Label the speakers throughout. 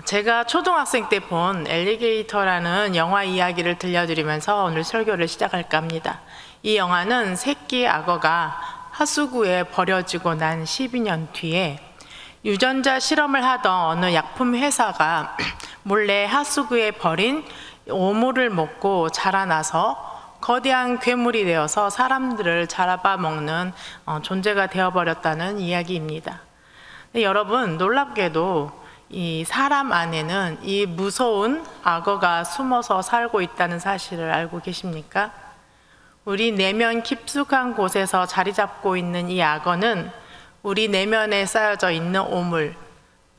Speaker 1: 제가 초등학생 때 본 엘리게이터라는 영화 이야기를 들려드리면서 오늘 설교를 시작할까 합니다. 이 영화는 새끼 악어가 하수구에 버려지고 난 12년 뒤에 유전자 실험을 하던 어느 약품 회사가 몰래 하수구에 버린 오물을 먹고 자라나서 거대한 괴물이 되어서 사람들을 잡아먹는 존재가 되어버렸다는 이야기입니다. 여러분, 놀랍게도 이 사람 안에는 이 무서운 악어가 숨어서 살고 있다는 사실을 알고 계십니까? 우리 내면 깊숙한 곳에서 자리 잡고 있는 이 악어는 우리 내면에 쌓여져 있는 오물,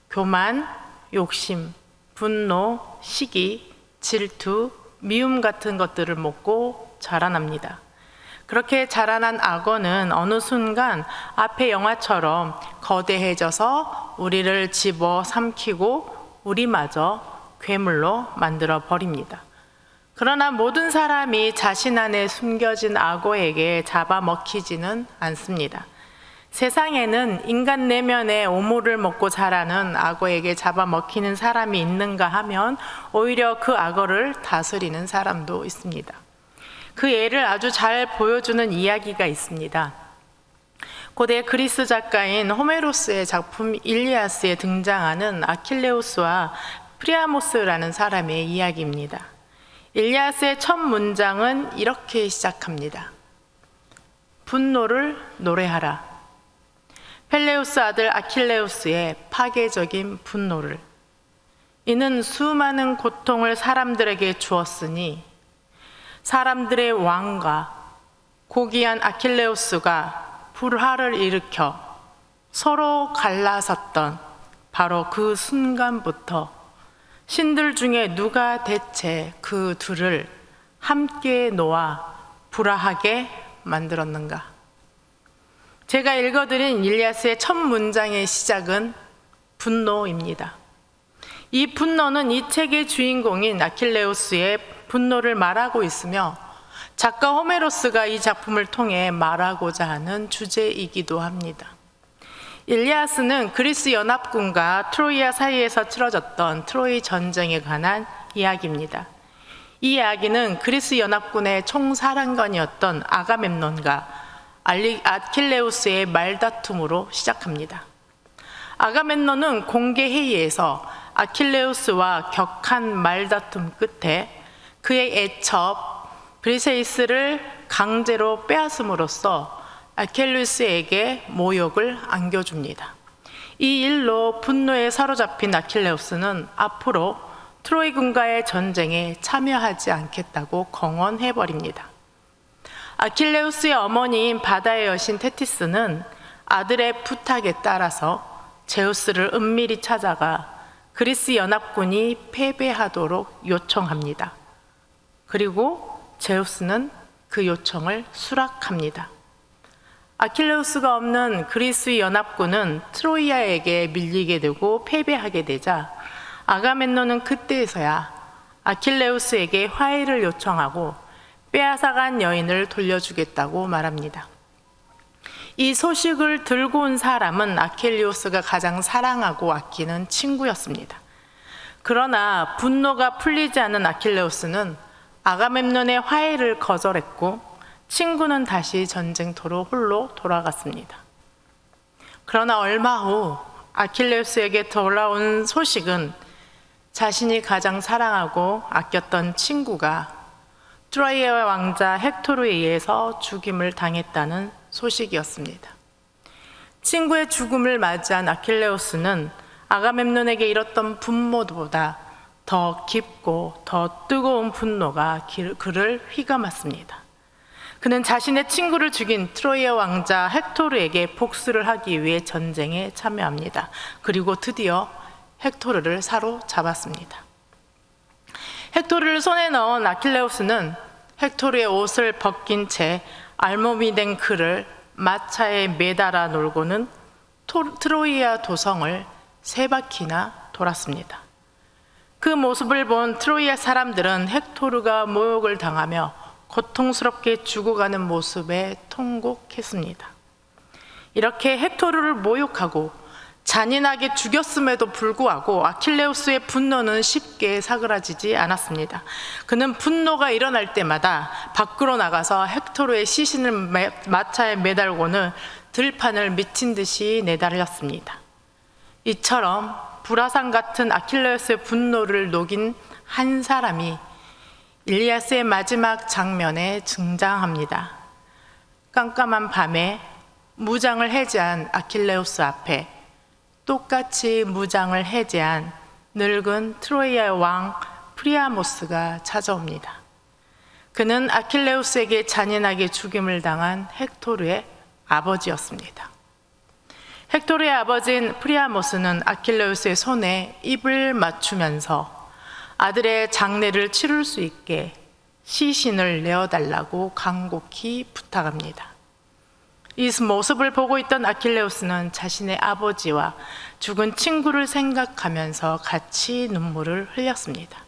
Speaker 1: 교만, 욕심, 분노, 시기, 질투, 미움 같은 것들을 먹고 자라납니다. 그렇게 자라난 악어는 어느 순간 앞의 영화처럼 거대해져서 우리를 집어 삼키고 우리마저 괴물로 만들어 버립니다. 그러나 모든 사람이 자신 안에 숨겨진 악어에게 잡아먹히지는 않습니다. 세상에는 인간 내면에 오물을 먹고 자라는 악어에게 잡아먹히는 사람이 있는가 하면 오히려 그 악어를 다스리는 사람도 있습니다. 그 예를 아주 잘 보여주는 이야기가 있습니다. 고대 그리스 작가인 호메로스의 작품 일리아스에 등장하는 아킬레우스와 프리아모스라는 사람의 이야기입니다. 일리아스의 첫 문장은 이렇게 시작합니다. 분노를 노래하라. 펠레우스 아들 아킬레우스의 파괴적인 분노를. 이는 수많은 고통을 사람들에게 주었으니 사람들의 왕과 고귀한 아킬레우스가 불화를 일으켜 서로 갈라섰던 바로 그 순간부터 신들 중에 누가 대체 그 둘을 함께 놓아 불화하게 만들었는가? 제가 읽어드린 일리아스의 첫 문장의 시작은 분노입니다. 이 분노는 이 책의 주인공인 아킬레우스의 분노를 말하고 있으며 작가 호메로스가 이 작품을 통해 말하고자 하는 주제이기도 합니다. 일리아스는 그리스 연합군과 트로이아 사이에서 치러졌던 트로이 전쟁에 관한 이야기입니다. 이 이야기는 그리스 연합군의 총사령관이었던 아가멤논과 아킬레우스의 말다툼으로 시작합니다. 아가멤논은 공개 회의에서 아킬레우스와 격한 말다툼 끝에 그의 애첩 브리세이스를 강제로 빼앗음으로써 아킬레우스에게 모욕을 안겨줍니다. 이 일로 분노에 사로잡힌 아킬레우스는 앞으로 트로이군과의 전쟁에 참여하지 않겠다고 공언해버립니다. 아킬레우스의 어머니인 바다의 여신 테티스는 아들의 부탁에 따라서 제우스를 은밀히 찾아가 그리스 연합군이 패배하도록 요청합니다. 그리고 제우스는 그 요청을 수락합니다. 아킬레우스가 없는 그리스 연합군은 트로이아에게 밀리게 되고 패배하게 되자 아가멤논은 그때에서야 아킬레우스에게 화해를 요청하고 빼앗아간 여인을 돌려주겠다고 말합니다. 이 소식을 들고 온 사람은 아킬레우스가 가장 사랑하고 아끼는 친구였습니다. 그러나 분노가 풀리지 않은 아킬레우스는 아가멤논의 화해를 거절했고 친구는 다시 전쟁터로 홀로 돌아갔습니다. 그러나 얼마 후 아킬레우스에게 돌아온 소식은 자신이 가장 사랑하고 아꼈던 친구가 트로이아 왕자 헥토르에 의해서 죽임을 당했다는 소식이었습니다. 친구의 죽음을 맞이한 아킬레우스는 아가멤논에게 잃었던 분노보다 더 깊고 더 뜨거운 분노가 그를 휘감았습니다. 그는 자신의 친구를 죽인 트로이아 왕자 헥토르에게 복수를 하기 위해 전쟁에 참여합니다. 그리고 드디어 헥토르를 사로잡았습니다. 헥토르를 손에 넣은 아킬레우스는 헥토르의 옷을 벗긴 채 알몸이 된 그를 마차에 매달아 놀고는 트로이아 도성을 3바퀴나 돌았습니다. 그 모습을 본 트로이아 사람들은 헥토르가 모욕을 당하며 고통스럽게 죽어가는 모습에 통곡했습니다. 이렇게 헥토르를 모욕하고 잔인하게 죽였음에도 불구하고 아킬레우스의 분노는 쉽게 사그라지지 않았습니다. 그는 분노가 일어날 때마다 밖으로 나가서 헥토르의 시신을 마차에 매달고는 들판을 미친 듯이 내달렸습니다. 이처럼 불화산 같은 아킬레우스의 분노를 녹인 한 사람이 일리아스의 마지막 장면에 등장합니다. 깜깜한 밤에 무장을 해제한 아킬레우스 앞에 똑같이 무장을 해제한 늙은 트로이아의 왕 프리아모스가 찾아옵니다. 그는 아킬레우스에게 잔인하게 죽임을 당한 헥토르의 아버지였습니다. 헥토르의 아버지인 프리아모스는 아킬레우스의 손에 입을 맞추면서 아들의 장례를 치를 수 있게 시신을 내어달라고 간곡히 부탁합니다. 이 모습을 보고 있던 아킬레우스는 자신의 아버지와 죽은 친구를 생각하면서 같이 눈물을 흘렸습니다.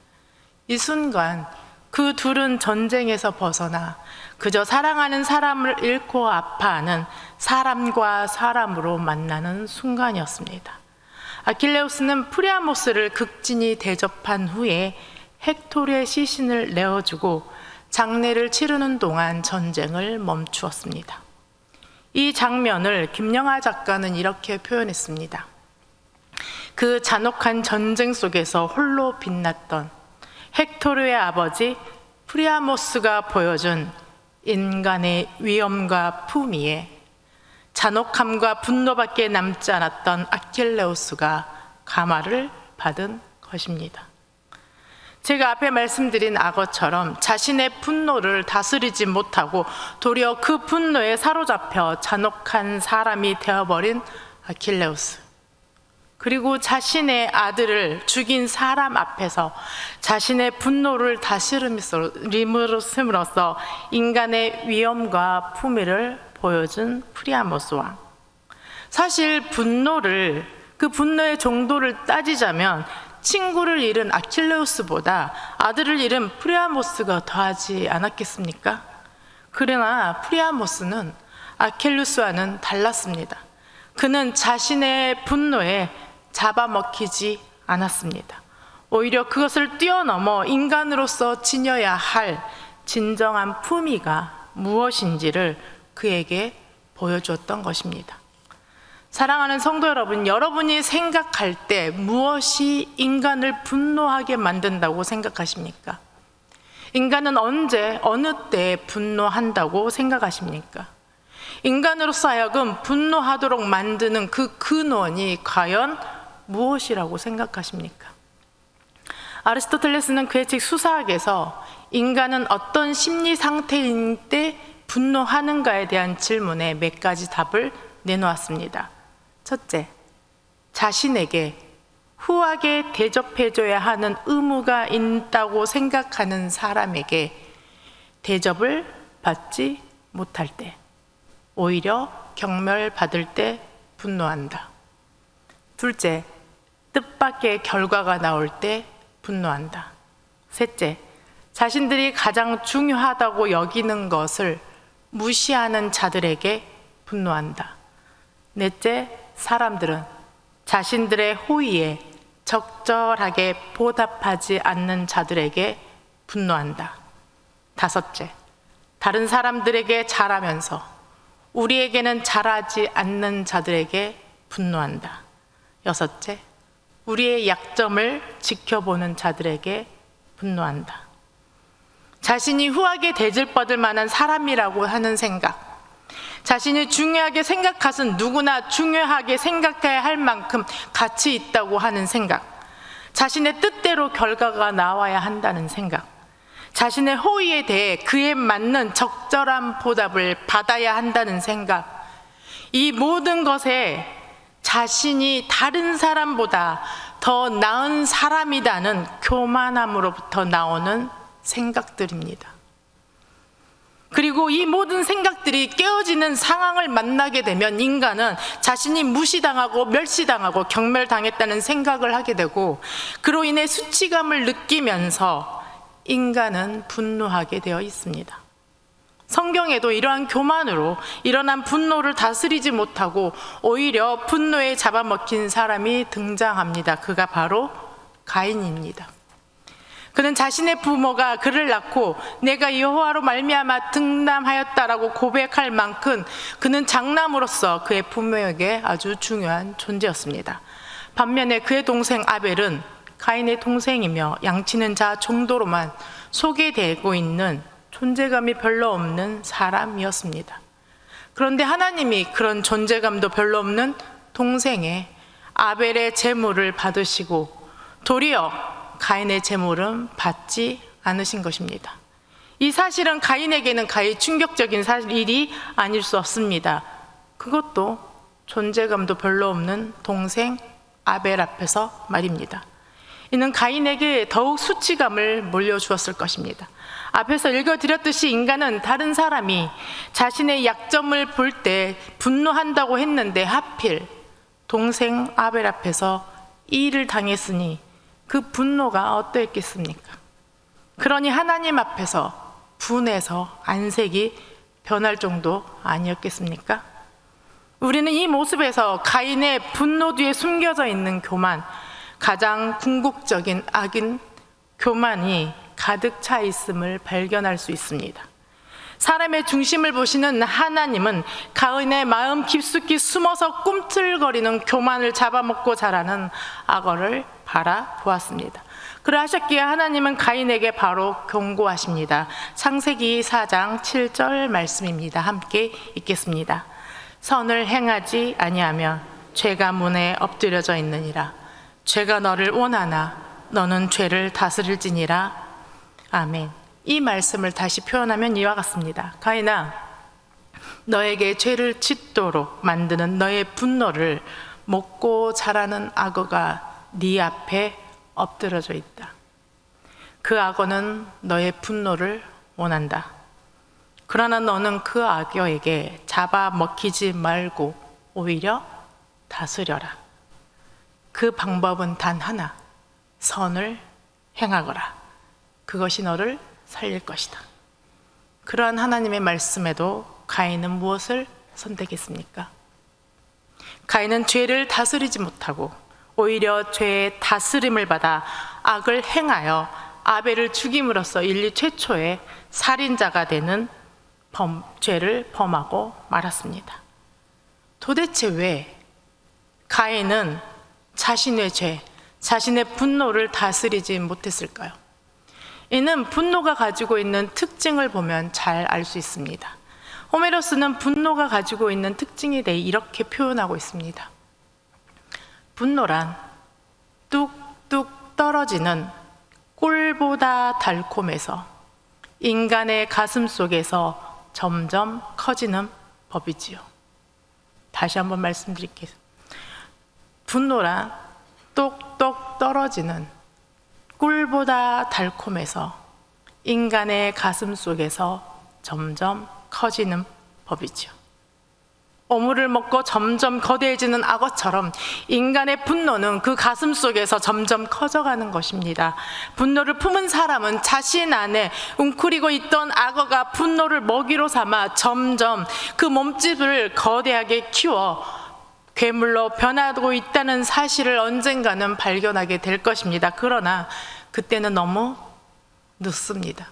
Speaker 1: 이 순간 그 둘은 전쟁에서 벗어나 그저 사랑하는 사람을 잃고 아파하는 사람과 사람으로 만나는 순간이었습니다. 아킬레우스는 프리아모스를 극진히 대접한 후에 헥토르의 시신을 내어주고 장례를 치르는 동안 전쟁을 멈추었습니다. 이 장면을 김영하 작가는 이렇게 표현했습니다. 그 잔혹한 전쟁 속에서 홀로 빛났던 헥토르의 아버지 프리아모스가 보여준 인간의 위엄과 품위에 잔혹함과 분노밖에 남지 않았던 아킬레우스가 감화를 받은 것입니다. 제가 앞에 말씀드린 악어처럼 자신의 분노를 다스리지 못하고 도리어 그 분노에 사로잡혀 잔혹한 사람이 되어버린 아킬레우스, 그리고 자신의 아들을 죽인 사람 앞에서 자신의 분노를 다스림으로써 인간의 위엄과 품위를 보여준 프리아모스 왕. 사실 그 분노의 정도를 따지자면 친구를 잃은 아킬레우스보다 아들을 잃은 프리아모스가 더하지 않았겠습니까? 그러나 프리아모스는 아킬레우스와는 달랐습니다. 그는 자신의 분노에 잡아먹히지 않았습니다. 오히려 그것을 뛰어넘어 인간으로서 지녀야 할 진정한 품위가 무엇인지를 그에게 보여주었던 것입니다. 사랑하는 성도 여러분, 여러분이 생각할 때 무엇이 인간을 분노하게 만든다고 생각하십니까? 인간은 언제, 어느 때 분노한다고 생각하십니까? 인간으로서 하여금 분노하도록 만드는 그 근원이 과연 무엇이라고 생각하십니까? 아리스토텔레스는 그의 책 수사학에서 인간은 어떤 심리 상태인 때 분노하는가에 대한 질문에 몇 가지 답을 내놓았습니다. 첫째, 자신에게 후하게 대접해줘야 하는 의무가 있다고 생각하는 사람에게 대접을 받지 못할 때, 오히려 경멸받을 때 분노한다. 둘째, 뜻밖의 결과가 나올 때 분노한다. 셋째, 자신들이 가장 중요하다고 여기는 것을 무시하는 자들에게 분노한다. 넷째, 사람들은 자신들의 호의에 적절하게 보답하지 않는 자들에게 분노한다. 다섯째, 다른 사람들에게 잘하면서 우리에게는 잘하지 않는 자들에게 분노한다. 여섯째, 우리의 약점을 지켜보는 자들에게 분노한다. 자신이 후하게 대접받을 만한 사람이라고 하는 생각, 자신이 중요하게 생각하신 누구나 중요하게 생각해야 할 만큼 가치 있다고 하는 생각, 자신의 뜻대로 결과가 나와야 한다는 생각, 자신의 호의에 대해 그에 맞는 적절한 보답을 받아야 한다는 생각, 이 모든 것에 자신이 다른 사람보다 더 나은 사람이라는 교만함으로부터 나오는 생각들입니다. 그리고 이 모든 생각들이 깨어지는 상황을 만나게 되면 인간은 자신이 무시당하고 멸시당하고 경멸당했다는 생각을 하게 되고, 그로 인해 수치감을 느끼면서 인간은 분노하게 되어 있습니다. 성경에도 이러한 교만으로 일어난 분노를 다스리지 못하고 오히려 분노에 잡아먹힌 사람이 등장합니다. 그가 바로 가인입니다. 그는 자신의 부모가 그를 낳고 내가 여호와로 말미암아 등남하였다라고 고백할 만큼 그는 장남으로서 그의 부모에게 아주 중요한 존재였습니다. 반면에 그의 동생 아벨은 가인의 동생이며 양치는 자 정도로만 소개되고 있는 존재감이 별로 없는 사람이었습니다. 그런데 하나님이 그런 존재감도 별로 없는 동생의 아벨의 제물을 받으시고 도리어 가인의 제물은 받지 않으신 것입니다. 이 사실은 가인에게는 가히 충격적인 일이 아닐 수 없습니다. 그것도 존재감도 별로 없는 동생 아벨 앞에서 말입니다. 이는 가인에게 더욱 수치감을 몰려주었을 것입니다. 앞에서 읽어드렸듯이 인간은 다른 사람이 자신의 약점을 볼 때 분노한다고 했는데 하필 동생 아벨 앞에서 이 일을 당했으니 그 분노가 어떠했겠습니까? 그러니 하나님 앞에서 분해서 안색이 변할 정도 아니었겠습니까? 우리는 이 모습에서 가인의 분노 뒤에 숨겨져 있는 교만, 가장 궁극적인 악인 교만이 가득 차 있음을 발견할 수 있습니다. 사람의 중심을 보시는 하나님은 가인의 마음 깊숙이 숨어서 꿈틀거리는 교만을 잡아먹고 자라는 악어를 바라보았습니다. 그러하셨기에 하나님은 가인에게 바로 경고하십니다. 창세기 4장 7절 말씀입니다. 함께 읽겠습니다. 선을 행하지 아니하면 죄가 문에 엎드려져 있느니라. 죄가 너를 원하나 너는 죄를 다스릴지니라. 아멘. 이 말씀을 다시 표현하면 이와 같습니다. 가인아, 너에게 죄를 짓도록 만드는 너의 분노를 먹고 자라는 악어가 네 앞에 엎드려져 있다. 그 악어는 너의 분노를 원한다. 그러나 너는 그 악어에게 잡아먹히지 말고 오히려 다스려라. 그 방법은 단 하나, 선을 행하거라. 그것이 너를 살릴 것이다. 그러한 하나님의 말씀에도 가인은 무엇을 선택했습니까? 가인은 죄를 다스리지 못하고 오히려 죄의 다스림을 받아 악을 행하여 아벨을 죽임으로써 인류 최초의 살인자가 되는 죄를 범하고 말았습니다. 도대체 왜 가인은 자신의 죄, 자신의 분노를 다스리지 못했을까요? 이는 분노가 가지고 있는 특징을 보면 잘 알 수 있습니다. 호메로스는 분노가 가지고 있는 특징에 대해 이렇게 표현하고 있습니다. 분노란 뚝뚝 떨어지는 꿀보다 달콤해서 인간의 가슴 속에서 점점 커지는 법이지요. 다시 한번 말씀드릴게요. 분노란 똑똑 떨어지는 꿀보다 달콤해서 인간의 가슴 속에서 점점 커지는 법이죠. 어물을 먹고 점점 거대해지는 악어처럼 인간의 분노는 그 가슴 속에서 점점 커져가는 것입니다. 분노를 품은 사람은 자신 안에 웅크리고 있던 악어가 분노를 먹이로 삼아 점점 그 몸집을 거대하게 키워 괴물로 변하고 있다는 사실을 언젠가는 발견하게 될 것입니다. 그러나 그때는 너무 늦습니다.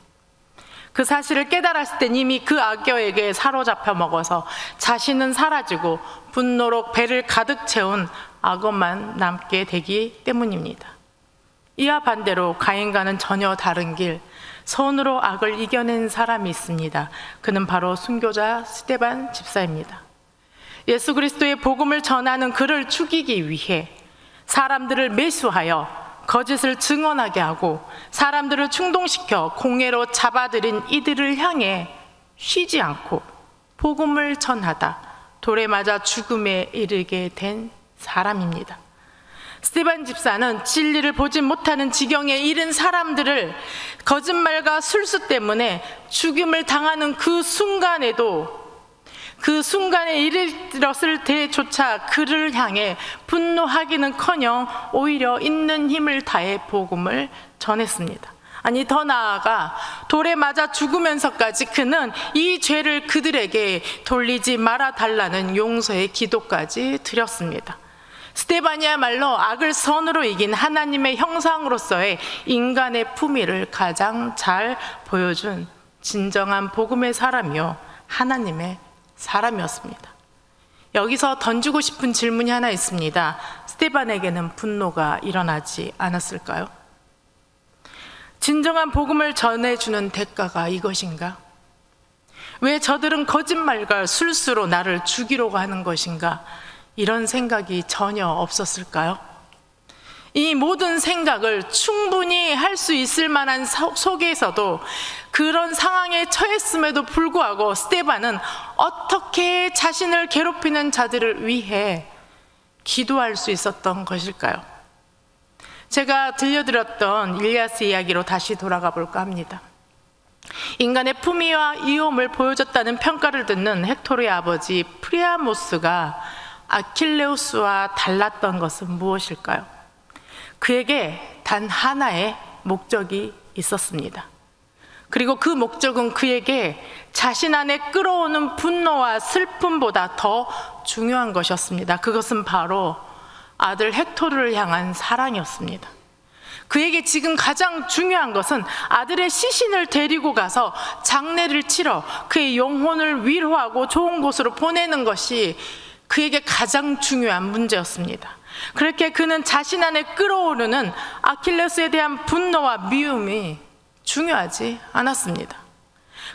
Speaker 1: 그 사실을 깨달았을 땐 이미 그 악어에게 사로잡혀 먹어서 자신은 사라지고 분노로 배를 가득 채운 악어만 남게 되기 때문입니다. 이와 반대로 가인과는 전혀 다른 길, 선으로 악을 이겨낸 사람이 있습니다. 그는 바로 순교자 스데반 집사입니다. 예수 그리스도의 복음을 전하는 그를 죽이기 위해 사람들을 매수하여 거짓을 증언하게 하고 사람들을 충동시켜 공회로 잡아들인 이들을 향해 쉬지 않고 복음을 전하다 돌에 맞아 죽음에 이르게 된 사람입니다. 스데반 집사는 진리를 보지 못하는 지경에 이른 사람들을 거짓말과 술수 때문에 죽임을 당하는 그 순간에도 그 순간에 이르렀을 때조차 그를 향해 분노하기는커녕 오히려 있는 힘을 다해 복음을 전했습니다. 아니, 더 나아가 돌에 맞아 죽으면서까지 그는 이 죄를 그들에게 돌리지 말아 달라는 용서의 기도까지 드렸습니다. 스데반이야말로 악을 선으로 이긴 하나님의 형상으로서의 인간의 품위를 가장 잘 보여준 진정한 복음의 사람이요, 하나님의 사람이었습니다. 여기서 던지고 싶은 질문이 하나 있습니다. 스데반에게는 분노가 일어나지 않았을까요? 진정한 복음을 전해주는 대가가 이것인가? 왜 저들은 거짓말과 술수로 나를 죽이려고 하는 것인가? 이런 생각이 전혀 없었을까요? 이 모든 생각을 충분히 할 수 있을 만한 속에서도, 그런 상황에 처했음에도 불구하고 스데반은 어떻게 자신을 괴롭히는 자들을 위해 기도할 수 있었던 것일까요? 제가 들려드렸던 일리아스 이야기로 다시 돌아가 볼까 합니다. 인간의 품위와 이홈을 보여줬다는 평가를 듣는 헥토르의 아버지 프리아모스가 아킬레우스와 달랐던 것은 무엇일까요? 그에게 단 하나의 목적이 있었습니다. 그리고 그 목적은 그에게 자신 안에 끌어오는 분노와 슬픔보다 더 중요한 것이었습니다. 그것은 바로 아들 헥토르를 향한 사랑이었습니다. 그에게 지금 가장 중요한 것은 아들의 시신을 데리고 가서 장례를 치러 그의 영혼을 위로하고 좋은 곳으로 보내는 것이 그에게 가장 중요한 문제였습니다. 그렇게 그는 자신 안에 끌어오르는 아킬레스에 대한 분노와 미움이 중요하지 않았습니다.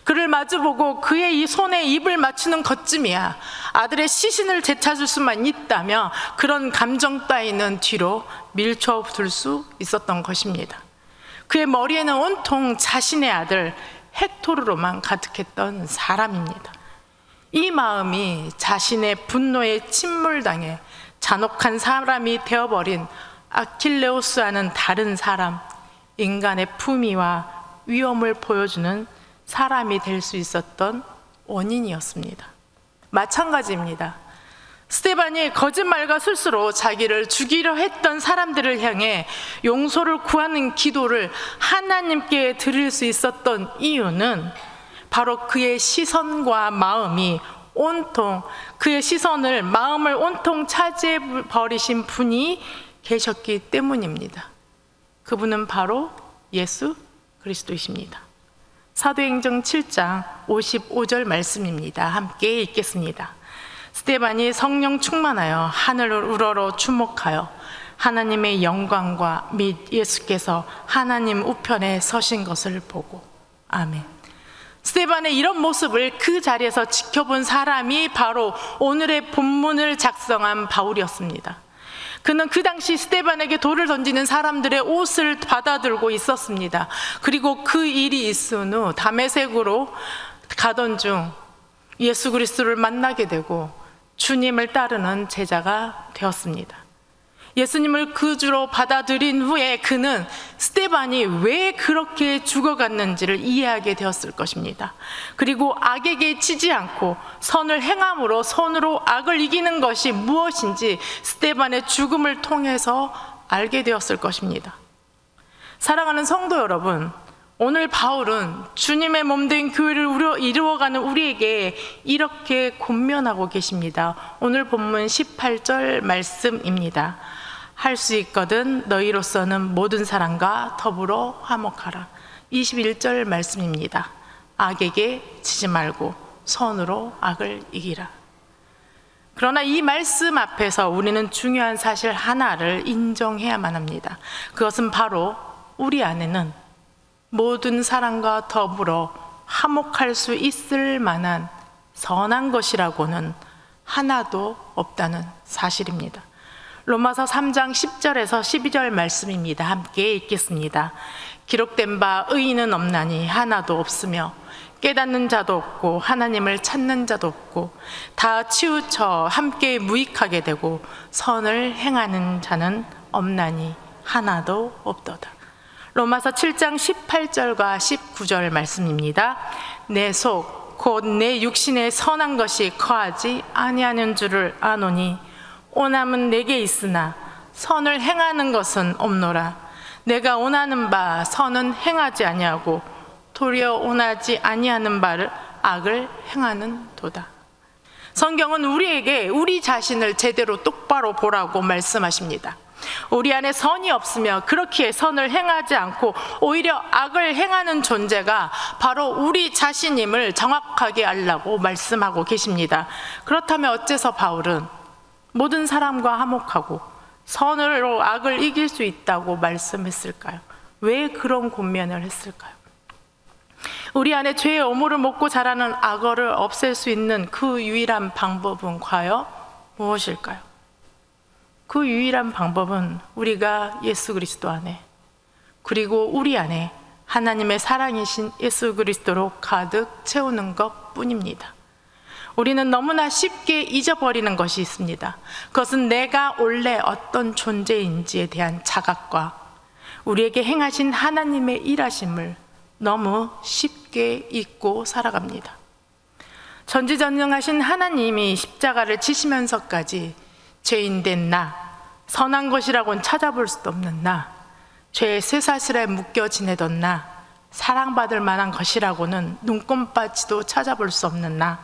Speaker 1: 그를 마주보고 그의 이 손에 입을 맞추는 것쯤이야 아들의 시신을 되찾을 수만 있다며 그런 감정 따위는 뒤로 밀쳐둘 수 있었던 것입니다. 그의 머리에는 온통 자신의 아들 헥토르로만 가득했던 사람입니다. 이 마음이 자신의 분노에 침몰당해 잔혹한 사람이 되어버린 아킬레우스와는 다른 사람, 인간의 품위와 위엄을 보여주는 사람이 될 수 있었던 원인이었습니다. 마찬가지입니다. 스데반이 거짓말과 술수로 자기를 죽이려 했던 사람들을 향해 용서를 구하는 기도를 하나님께 드릴 수 있었던 이유는 바로 그의 시선과 마음이 온통, 그의 시선을, 마음을 온통 차지해 버리신 분이 계셨기 때문입니다. 그분은 바로 예수 그리스도이십니다. 사도행전 7장 55절 말씀입니다. 함께 읽겠습니다. 스데반이 성령 충만하여 하늘을 우러러 주목하여 하나님의 영광과 및 예수께서 하나님 우편에 서신 것을 보고. 아멘. 스데반의 이런 모습을 그 자리에서 지켜본 사람이 바로 오늘의 본문을 작성한 바울이었습니다. 그는 그 당시 스데반에게 돌을 던지는 사람들의 옷을 받아들고 있었습니다. 그리고 그 일이 있은 후 다메섹으로 가던 중 예수 그리스도를 만나게 되고 주님을 따르는 제자가 되었습니다. 예수님을 구주로 받아들인 후에 그는 스데반이 왜 그렇게 죽어갔는지를 이해하게 되었을 것입니다. 그리고 악에게 지지 않고 선을 행함으로 손으로 악을 이기는 것이 무엇인지 스데반의 죽음을 통해서 알게 되었을 것입니다. 사랑하는 성도 여러분, 오늘 바울은 주님의 몸된 교회를 이루어가는 우리에게 이렇게 권면하고 계십니다. 오늘 본문 18절 말씀입니다. 할 수 있거든 너희로서는 모든 사람과 더불어 화목하라. 21절 말씀입니다. 악에게 지지 말고 선으로 악을 이기라. 그러나 이 말씀 앞에서 우리는 중요한 사실 하나를 인정해야만 합니다. 그것은 바로 우리 안에는 모든 사람과 더불어 화목할 수 있을 만한 선한 것이라고는 하나도 없다는 사실입니다. 로마서 3장 10절에서 12절 말씀입니다. 함께 읽겠습니다. 기록된 바 의인은 없나니 하나도 없으며 깨닫는 자도 없고 하나님을 찾는 자도 없고 다 치우쳐 함께 무익하게 되고 선을 행하는 자는 없나니 하나도 없도다. 로마서 7장 18절과 19절 말씀입니다. 내 속 곧 내 육신의 선한 것이 거하지 아니하는 줄을 아노니 오남은 내게 있으나 선을 행하는 것은 없노라. 내가 원하는 바 선은 행하지 아니하고 도리어 원하지 아니하는 바를 악을 행하는 도다. 성경은 우리에게 우리 자신을 제대로 똑바로 보라고 말씀하십니다. 우리 안에 선이 없으며 그렇기에 선을 행하지 않고 오히려 악을 행하는 존재가 바로 우리 자신임을 정확하게 알라고 말씀하고 계십니다. 그렇다면 어째서 바울은 모든 사람과 화목하고 선으로 악을 이길 수 있다고 말씀했을까요? 왜 그런 권면을 했을까요? 우리 안에 죄의 오물을 먹고 자라는 악어를 없앨 수 있는 그 유일한 방법은 과연 무엇일까요? 그 유일한 방법은 우리가 예수 그리스도 안에, 그리고 우리 안에 하나님의 사랑이신 예수 그리스도로 가득 채우는 것 뿐입니다. 우리는 너무나 쉽게 잊어버리는 것이 있습니다. 그것은 내가 원래 어떤 존재인지에 대한 자각과 우리에게 행하신 하나님의 일하심을 너무 쉽게 잊고 살아갑니다. 전지전능하신 하나님이 십자가를 지시면서까지 죄인된 나, 선한 것이라고는 찾아볼 수도 없는 나, 죄의 쇠사슬에 묶여 지내던 나, 사랑받을 만한 것이라고는 눈꼽바치도 찾아볼 수 없는 나,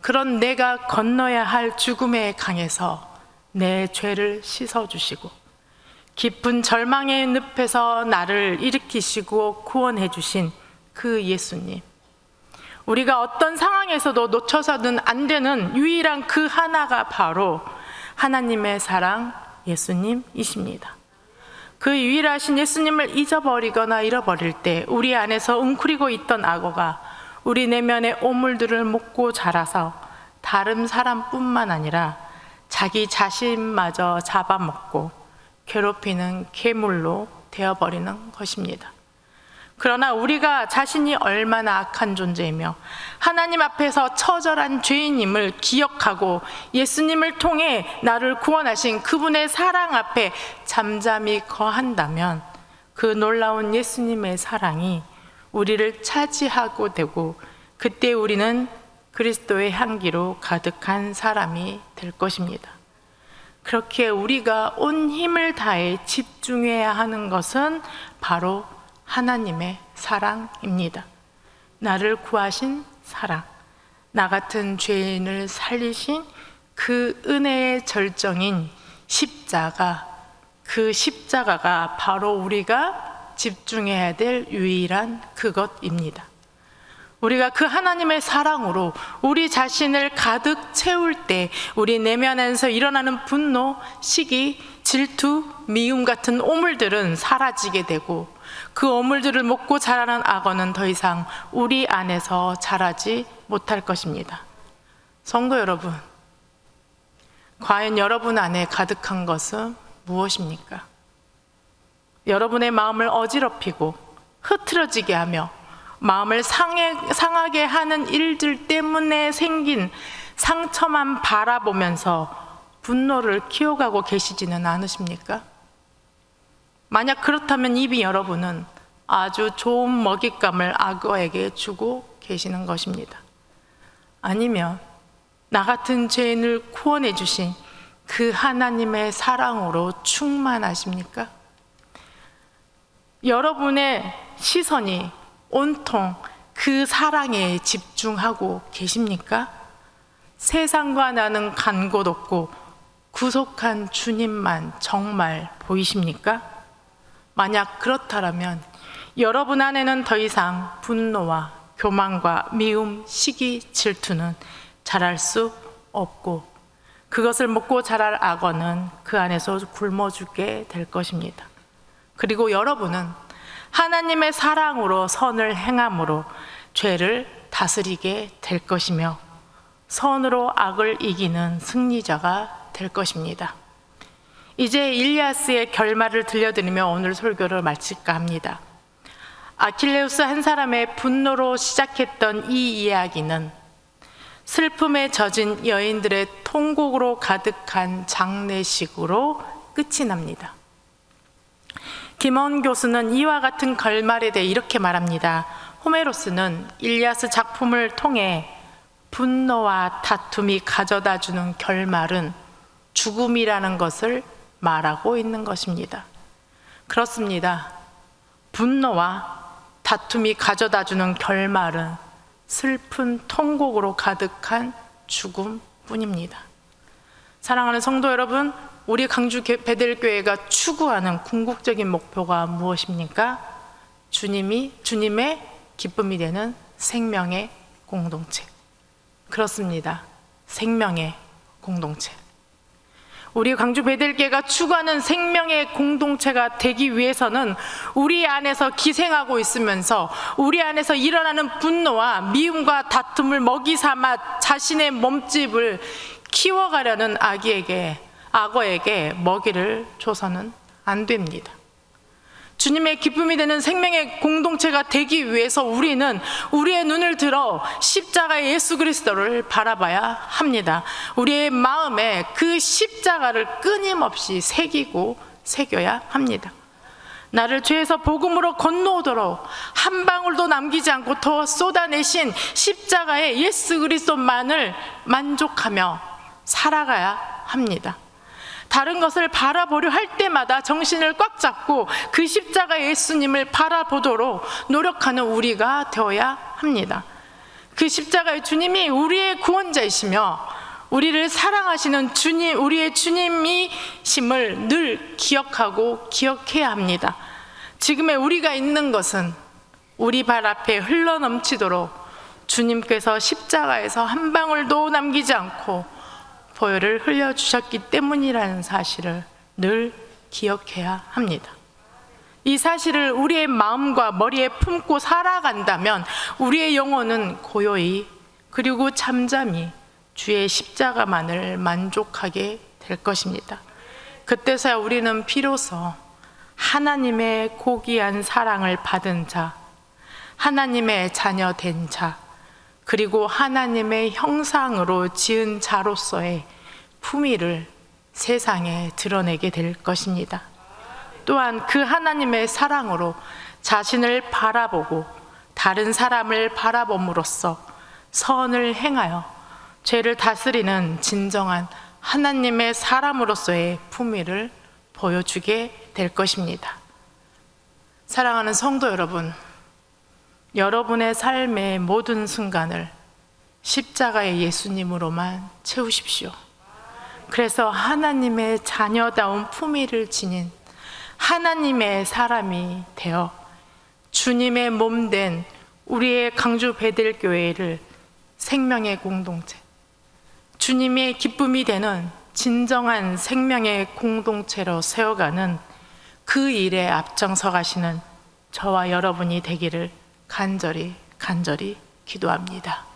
Speaker 1: 그런 내가 건너야 할 죽음의 강에서 내 죄를 씻어주시고 깊은 절망의 늪에서 나를 일으키시고 구원해 주신 그 예수님, 우리가 어떤 상황에서도 놓쳐서는 안 되는 유일한 그 하나가 바로 하나님의 사랑 예수님이십니다. 그 유일하신 예수님을 잊어버리거나 잃어버릴 때 우리 안에서 웅크리고 있던 악어가 우리 내면의 오물들을 먹고 자라서 다른 사람뿐만 아니라 자기 자신마저 잡아먹고 괴롭히는 괴물로 되어버리는 것입니다. 그러나 우리가 자신이 얼마나 악한 존재이며 하나님 앞에서 처절한 죄인임을 기억하고 예수님을 통해 나를 구원하신 그분의 사랑 앞에 잠잠히 거한다면 그 놀라운 예수님의 사랑이 우리를 차지하고 되고 그때 우리는 그리스도의 향기로 가득한 사람이 될 것입니다. 그렇게 우리가 온 힘을 다해 집중해야 하는 것은 바로 하나님의 사랑입니다. 나를 구하신 사랑, 나 같은 죄인을 살리신 그 은혜의 절정인 십자가, 그 십자가가 바로 우리가 집중해야 될 유일한 그것입니다. 우리가 그 하나님의 사랑으로 우리 자신을 가득 채울 때 우리 내면에서 일어나는 분노, 시기, 질투, 미움 같은 오물들은 사라지게 되고 그 오물들을 먹고 자라는 악어는 더 이상 우리 안에서 자라지 못할 것입니다. 성도 여러분, 과연 여러분 안에 가득한 것은 무엇입니까? 여러분의 마음을 어지럽히고 흐트러지게 하며 마음을 상하게 하는 일들 때문에 생긴 상처만 바라보면서 분노를 키워가고 계시지는 않으십니까? 만약 그렇다면 이미 여러분은 아주 좋은 먹잇감을 악어에게 주고 계시는 것입니다. 아니면 나 같은 죄인을 구원해 주신 그 하나님의 사랑으로 충만하십니까? 여러분의 시선이 온통 그 사랑에 집중하고 계십니까? 세상과 나는 간 곳 없고 구속한 주님만 정말 보이십니까? 만약 그렇다면 여러분 안에는 더 이상 분노와 교만과 미움, 시기, 질투는 자랄 수 없고 그것을 먹고 자랄 악어는 그 안에서 굶어 죽게 될 것입니다. 그리고 여러분은 하나님의 사랑으로 선을 행함으로 죄를 다스리게 될 것이며 선으로 악을 이기는 승리자가 될 것입니다. 이제 일리아스의 결말을 들려드리며 오늘 설교를 마칠까 합니다. 아킬레우스 한 사람의 분노로 시작했던 이 이야기는 슬픔에 젖은 여인들의 통곡으로 가득한 장례식으로 끝이 납니다. 김원 교수는 이와 같은 결말에 대해 이렇게 말합니다. 호메로스는 일리아스 작품을 통해 분노와 다툼이 가져다주는 결말은 죽음이라는 것을 말하고 있는 것입니다. 그렇습니다. 분노와 다툼이 가져다주는 결말은 슬픈 통곡으로 가득한 죽음뿐입니다. 사랑하는 성도 여러분, 우리 강주 베델교회가 추구하는 궁극적인 목표가 무엇입니까? 주님의 기쁨이 되는 생명의 공동체. 그렇습니다. 생명의 공동체. 우리 강주 베델교회가 추구하는 생명의 공동체가 되기 위해서는 우리 안에서 기생하고 있으면서 우리 안에서 일어나는 분노와 미움과 다툼을 먹이 삼아 자신의 몸집을 키워가려는 악어에게 먹이를 줘서는 안 됩니다. 주님의 기쁨이 되는 생명의 공동체가 되기 위해서 우리는 우리의 눈을 들어 십자가의 예수 그리스도를 바라봐야 합니다. 우리의 마음에 그 십자가를 끊임없이 새겨야 합니다. 나를 죄에서 복음으로 건너오도록 한 방울도 남기지 않고 더 쏟아내신 십자가의 예수 그리스도만을 만족하며 살아가야 합니다. 다른 것을 바라보려 할 때마다 정신을 꽉 잡고 그 십자가 예수님을 바라보도록 노력하는 우리가 되어야 합니다. 그 십자가의 주님이 우리의 구원자이시며 우리를 사랑하시는 주님, 우리의 주님이심을 늘 기억해야 합니다. 지금의 우리가 있는 것은 우리 발 앞에 흘러넘치도록 주님께서 십자가에서 한 방울도 남기지 않고 보혈을 흘려주셨기 때문이라는 사실을 늘 기억해야 합니다. 이 사실을 우리의 마음과 머리에 품고 살아간다면 우리의 영혼은 고요히 그리고 잠잠히 주의 십자가만을 만족하게 될 것입니다. 그때서야 우리는 비로소 하나님의 고귀한 사랑을 받은 자, 하나님의 자녀 된 자, 그리고 하나님의 형상으로 지은 자로서의 품위를 세상에 드러내게 될 것입니다. 또한 그 하나님의 사랑으로 자신을 바라보고 다른 사람을 바라봄으로써 선을 행하여 죄를 다스리는 진정한 하나님의 사람으로서의 품위를 보여주게 될 것입니다. 사랑하는 성도 여러분, 여러분의 삶의 모든 순간을 십자가의 예수님으로만 채우십시오. 그래서 하나님의 자녀다운 품위를 지닌 하나님의 사람이 되어 주님의 몸된 우리의 강주 베델교회를 생명의 공동체, 주님의 기쁨이 되는 진정한 생명의 공동체로 세워가는 그 일에 앞장서 가시는 저와 여러분이 되기를 간절히 기도합니다.